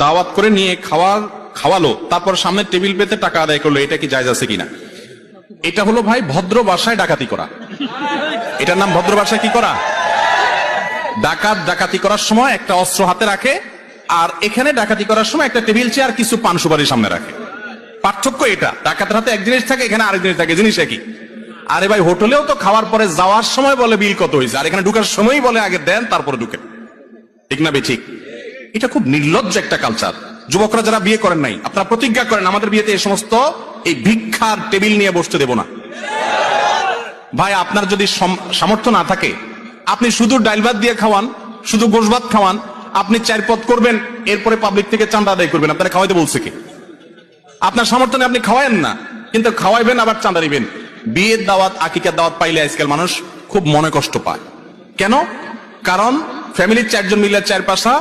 দাওয়াত করে নিয়ে খাওয়ালো, তারপর সামনে টেবিল পেতে টাকা আদায় করলো, এটা কি জায়েজ আছে কিনা? এটা হলো ভাই ভদ্র ভাষায় ডাকাতি করা। এটার নাম ভদ্র ভাষায় কি করা? ডাকাতি করার সময় একটা অস্ত্র হাতে রাখে, আর এখানে ডাকাতি করার সময় একটা টেবিল চেয়ার কিছু পান সুপারি সামনে রাখে। পার্থক্য এটা, ডাকাতের হাতে এক জিনিস থাকে, এখানে আরেক জিনিস থাকে, জিনিস একই। আরে ভাই, হোটেলেও তো খাওয়ার পরে যাওয়ার সময় বলে বিল কত হয়েছে, আর এখানে ঢুকার সময়ই বলে আগে দেন তারপরে ঢুকেন। ঠিক না ঠিক? এটা খুব নির্লজ্জ একটা কালচার। যুবকরা যারা বিয়ে করেন নাই, আপনারা প্রতিজ্ঞা করেন আমাদের বিয়েতে এই সমস্ত এই ভিক্ষার টেবিল নিয়ে বসতে দেব না। ভাই, আপনার যদি সামর্থ্য না থাকে, আপনি শুধু ডাইল ভাত দিয়ে খাওয়ান, শুধু গোশ ভাত খাওয়ান, আপনি 4 পদ করবেন, এরপরে পাবলিক থেকে চাঁদা আদায় করবেন। আপনারা খাওয়াইতে বলছে কি? আপনার সামর্থ্য নেই, আপনি খাওয়ায়েন না, কিন্তু খাওয়াইবেন আবার চাঁদা দিবেন। বিয়ের দাওয়াত, আকিকার দাওয়াত পাইলে আজকাল মানুষ খুব মনে কষ্ট পায়। কেন? কারণ ফ্যামিলির 4 জন মিলে 4 পাশা